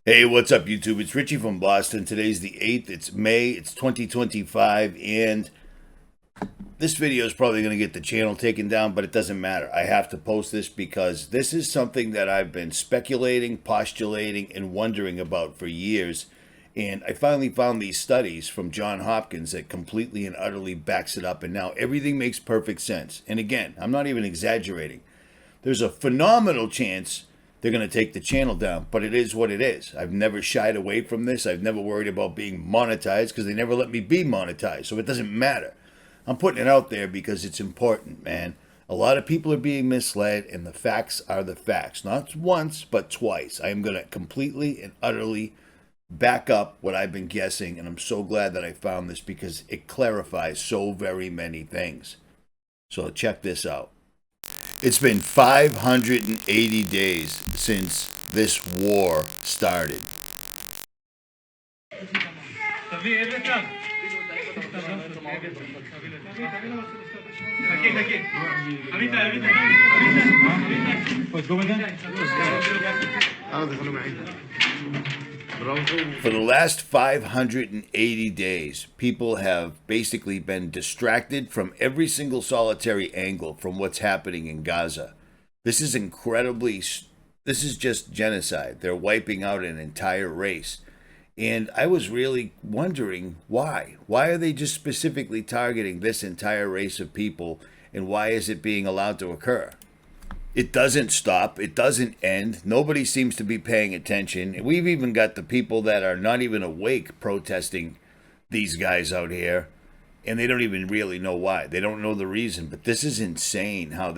Hey, what's up, YouTube? It's Richie from Boston. Today's the 8th. It's May. It's 2025. And this video is probably going to get the channel taken down, but it doesn't matter. I have to post this because this is something that I've been speculating, postulating, and wondering about for years. And I finally found these studies from Johns Hopkins that completely and utterly backs it up. And now everything makes perfect sense. And again, I'm not even exaggerating. There's a phenomenal chance they're going to take the channel down, but it is what it is. I've never shied away from this. I've never worried about being monetized because they never let me be monetized, so it doesn't matter. I'm putting it out there because it's important, man. A lot of people are being misled, and the facts are the facts. Not once, but twice. I am going to completely and utterly back up what I've been guessing, and I'm so glad that I found this because it clarifies so very many things. So check this out. It's been 580 days since this war started. For the last 580 days, people have basically been distracted from every single solitary angle from what's happening in Gaza. This is just genocide. They're wiping out an entire race. And I was really wondering why. Why are they just specifically targeting this entire race of people, and why is it being allowed to occur? It doesn't stop. It doesn't end. Nobody seems to be paying attention. We've even got the people that are not even awake protesting these guys out here, and they don't even really know why. They don't know the reason. But this is insane how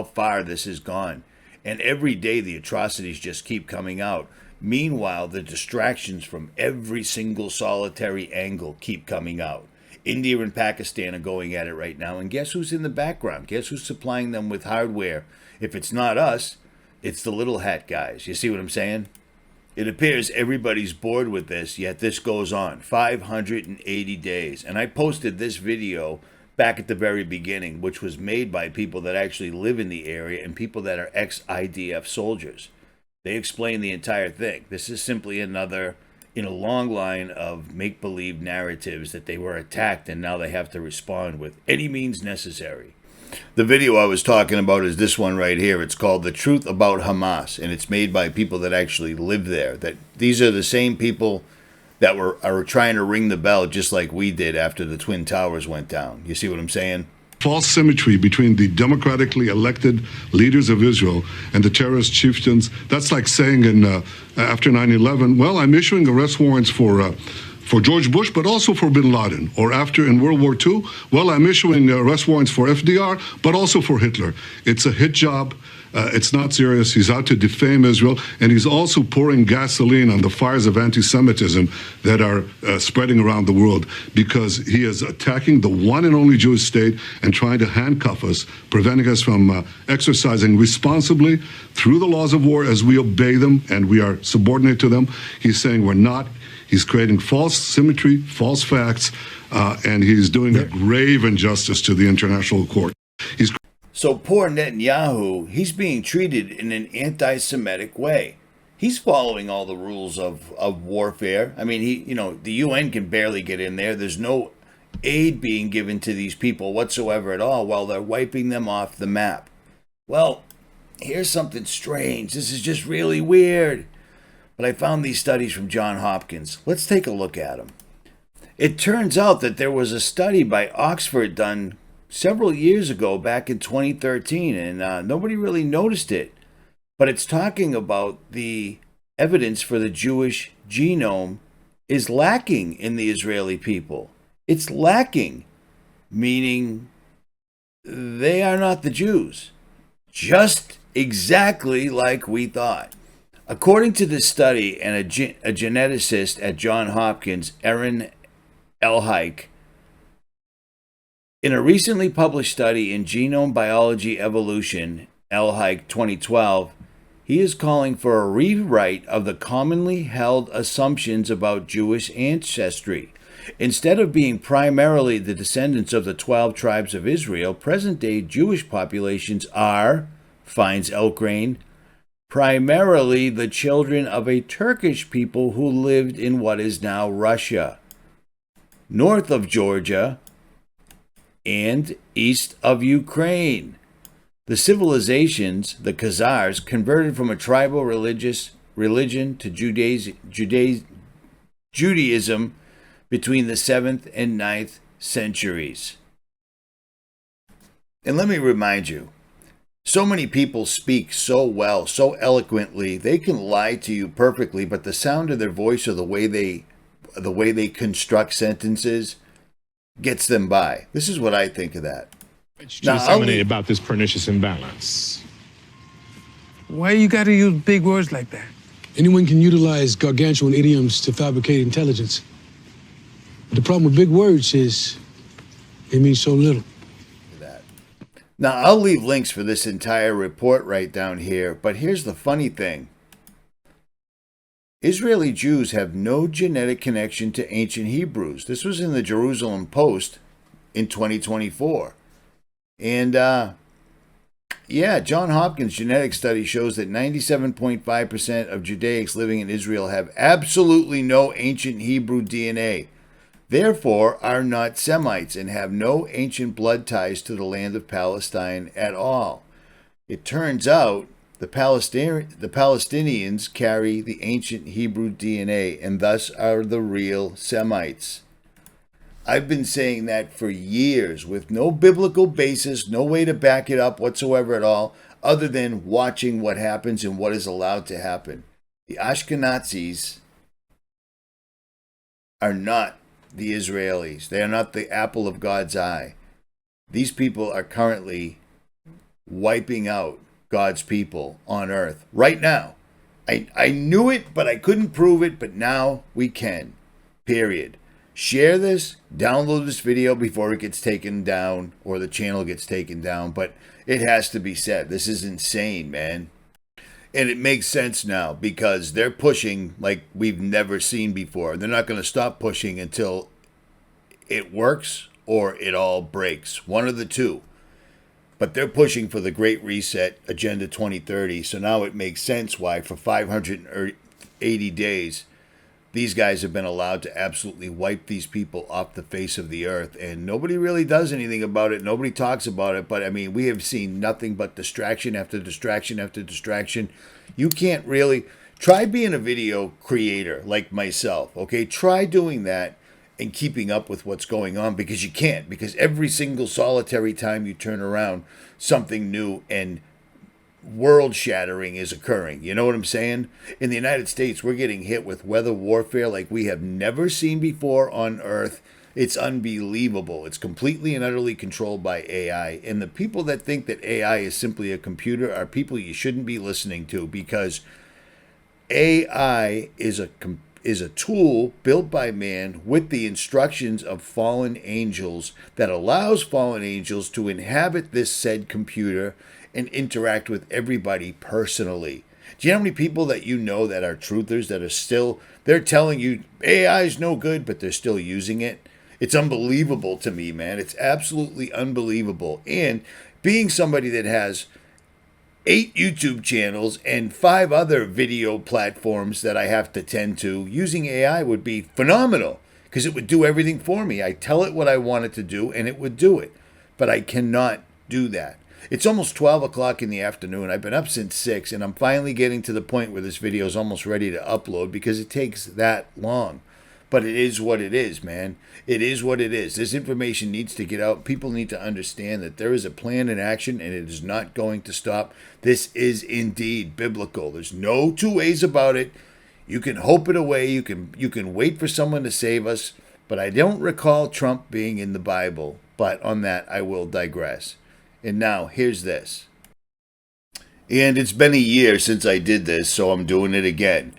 far this has gone. And every day the atrocities just keep coming out. Meanwhile, the distractions from every single solitary angle keep coming out. India and Pakistan are going at it right now. And guess who's in the background? Guess who's supplying them with hardware? If it's not us, it's the little hat guys. You see what I'm saying? It appears everybody's bored with this, yet this goes on. 580 days. And I posted this video back at the very beginning, which was made by people that actually live in the area and people that are ex-IDF soldiers. They explain the entire thing. This is simply another in a long line of make-believe narratives that they were attacked and now they have to respond with any means necessary. The video I was talking about is this one right here. It's called The Truth About Hamas, and it's made by people that actually live there. That these are the same people that are trying to ring the bell just like we did after the Twin Towers went down. You see what I'm saying? False symmetry between the democratically elected leaders of Israel and the terrorist chieftains. That's like saying after 9/11, well, I'm issuing arrest warrants for George Bush, but also for bin Laden. Or after in World War II, well, I'm issuing arrest warrants for FDR, but also for Hitler. It's a hit job. It's not serious. He's out to defame Israel, and he's also pouring gasoline on the fires of anti-Semitism that are spreading around the world because he is attacking the one and only Jewish state and trying to handcuff us, preventing us from exercising responsibly through the laws of war as we obey them and we are subordinate to them. He's saying we're not. He's creating false symmetry, false facts, and he's doing a grave injustice to the international court. So poor Netanyahu, he's being treated in an anti-Semitic way. He's following all the rules of warfare. I mean, the UN can barely get in there. There's no aid being given to these people whatsoever at all while they're wiping them off the map. Well, here's something strange. This is just really weird. But I found these studies from Johns Hopkins. Let's take a look at them. It turns out that there was a study by Oxford done several years ago, back in 2013, and nobody really noticed it. But it's talking about the evidence for the Jewish genome is lacking in the Israeli people. It's lacking, meaning they are not the Jews. Just exactly like we thought. According to this study, and a geneticist at Johns Hopkins, Aaron Elhike, in a recently published study in Genome Biology Evolution, Elhike 2012, he is calling for a rewrite of the commonly held assumptions about Jewish ancestry. Instead of being primarily the descendants of the 12 tribes of Israel, present-day Jewish populations are, finds Elkrain, primarily the children of a Turkish people who lived in what is now Russia, north of Georgia, and east of Ukraine. The civilizations, the Khazars, converted from a tribal religion to Judaism between the 7th and 9th centuries. And let me remind you, so many people speak so well, so eloquently, they can lie to you perfectly, but the sound of their voice or the way they construct sentences gets them by. This is what I think of that. To disseminate about this pernicious imbalance. Why you gotta use big words like that? Anyone can utilize gargantuan idioms to fabricate intelligence. But the problem with big words is it means so little. Now, I'll leave links for this entire report right down here, but here's the funny thing. Israeli Jews have no genetic connection to ancient Hebrews. This was in the Jerusalem Post in 2024. And, John Hopkins' genetic study shows that 97.5% of Judaics living in Israel have absolutely no ancient Hebrew DNA. Therefore, are not Semites and have no ancient blood ties to the land of Palestine at all. It turns out the Palestinians carry the ancient Hebrew DNA and thus are the real Semites. I've been saying that for years with no biblical basis, no way to back it up whatsoever at all, other than watching what happens and what is allowed to happen. The Ashkenazis are not the Israelis. They are not the apple of God's eye. These people are currently wiping out God's people on earth right now. I knew it, but I couldn't prove it, but now we can. Period. Share this, download this video before it gets taken down or the channel gets taken down, but it has to be said. This is insane, man. And it makes sense now because they're pushing like we've never seen before. They're not going to stop pushing until it works or it all breaks. One of the two. But they're pushing for the Great Reset, Agenda 2030. So now it makes sense why for 580 days, these guys have been allowed to absolutely wipe these people off the face of the earth. And nobody really does anything about it. Nobody talks about it. But, I mean, we have seen nothing but distraction after distraction after distraction. You can't really... Try being a video creator like myself, okay? Try doing that and keeping up with what's going on because you can't. Because every single solitary time you turn around, something new and world-shattering is occurring. You know what I'm saying? In the United States, we're getting hit with weather warfare like we have never seen before on Earth. It's unbelievable. It's completely and utterly controlled by AI. And the people that think that AI is simply a computer are people you shouldn't be listening to because AI is a tool built by man with the instructions of fallen angels that allows fallen angels to inhabit this said computer and interact with everybody personally. Do you know how many people that you know that are truthers that are still, they're telling you AI is no good, but they're still using it? It's unbelievable to me, man. It's absolutely unbelievable. And being somebody that has 8 YouTube channels and 5 other video platforms that I have to tend to, using AI would be phenomenal because it would do everything for me. I tell it what I want it to do and it would do it. But I cannot do that. It's almost 12 o'clock in the afternoon. I've been up since 6 and I'm finally getting to the point where this video is almost ready to upload because it takes that long. But it is what it is, man. It is what it is. This information needs to get out. People need to understand that there is a plan in action and it is not going to stop. This is indeed biblical. There's no two ways about it. You can hope it away. You can wait for someone to save us. But I don't recall Trump being in the Bible. But on that, I will digress. And now, here's this. And it's been a year since I did this, so I'm doing it again.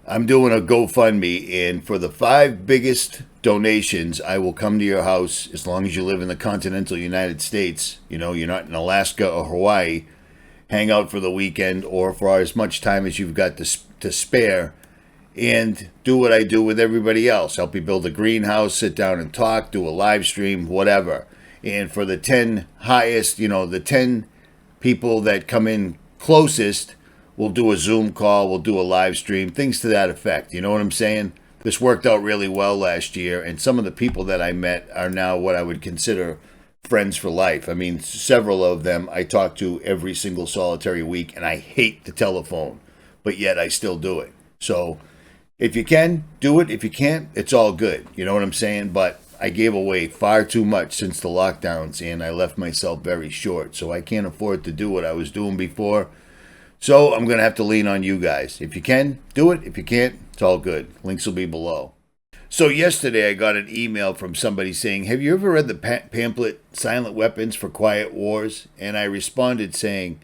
I'm doing a GoFundMe, and for the 5 biggest donations, I will come to your house as long as you live in the continental United States. You know, you're not in Alaska or Hawaii. Hang out for the weekend or for as much time as you've got to spare, and do what I do with everybody else. Help you build a greenhouse, sit down and talk, do a live stream, whatever. And for the 10 highest, the 10 people that come in closest we'll do a Zoom call, we'll do a live stream, things to that effect. You know what I'm saying? This worked out really well last year, and some of the people that I met are now what I would consider friends for life. I mean, several of them I talk to every single solitary week, and I hate the telephone, but yet I still do it. So if you can, do it. If you can't, it's all good. You know what I'm saying? But I gave away far too much since the lockdowns, and I left myself very short. So I can't afford to do what I was doing before. So I'm going to have to lean on you guys. If you can, do it. If you can't, it's all good. Links will be below. So yesterday I got an email from somebody saying, have you ever read the pamphlet Silent Weapons for Quiet Wars? And I responded saying,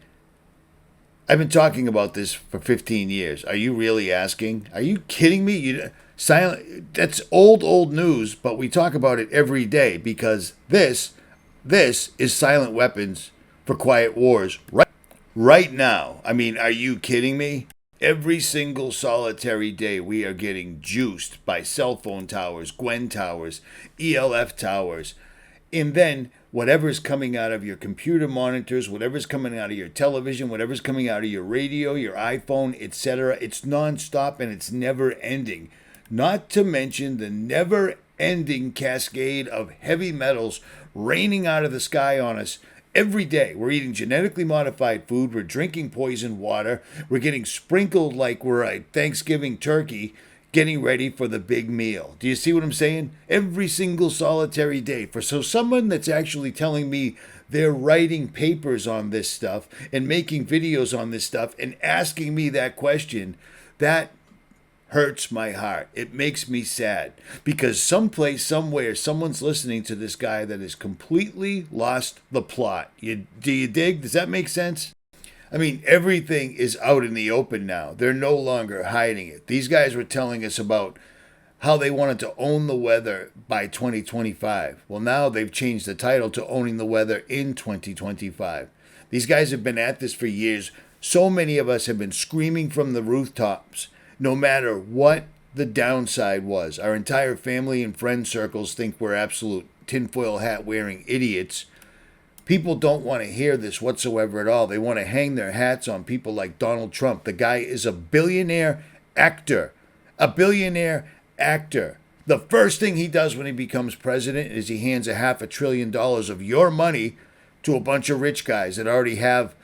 I've been talking about this for 15 years. Are you really asking? Are you kidding me? That's old news, but we talk about it every day because this is Silent Weapons for Quiet Wars right now. I mean, are you kidding me? Every single solitary day we are getting juiced by cell phone towers, Gwen towers, ELF towers, and then whatever's coming out of your computer monitors, whatever's coming out of your television, whatever's coming out of your radio, your iPhone, etc., it's nonstop and it's never ending. Not to mention the never-ending cascade of heavy metals raining out of the sky on us every day. We're eating genetically modified food. We're drinking poisoned water. We're getting sprinkled like we're a Thanksgiving turkey getting ready for the big meal. Do you see what I'm saying? Every single solitary day. So someone that's actually telling me they're writing papers on this stuff and making videos on this stuff and asking me that question, that hurts my heart. It makes me sad because someplace, somewhere, someone's listening to this guy that has completely lost the plot. Do you dig? Does that make sense? I mean, everything is out in the open now. They're no longer hiding it. These guys were telling us about how they wanted to own the weather by 2025. Well, now they've changed the title to Owning the Weather in 2025. These guys have been at this for years. So many of us have been screaming from the rooftops, no matter what the downside was. Our entire family and friend circles think we're absolute tinfoil hat wearing idiots. People don't want to hear this whatsoever at all. They want to hang their hats on people like Donald Trump. The guy is a billionaire actor. A billionaire actor. The first thing he does when he becomes president is he hands $500 billion of your money to a bunch of rich guys that already have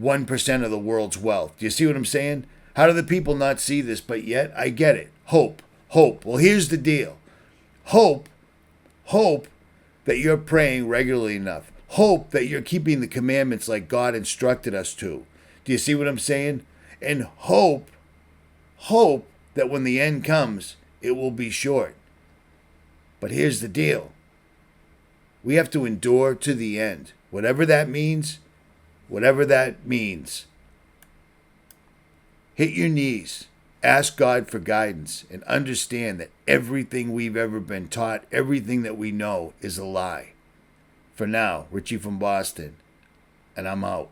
1% of the world's wealth. Do you see what I'm saying? How do the people not see this? But yet, I get it. Hope. Well, here's the deal. Hope that you're praying regularly enough. Hope that you're keeping the commandments like God instructed us to. Do you see what I'm saying? And hope that when the end comes, it will be short. But here's the deal. We have to endure to the end. Whatever that means. Hit your knees. Ask God for guidance and understand that everything we've ever been taught, everything that we know is a lie. For now, Richie from Boston, and I'm out.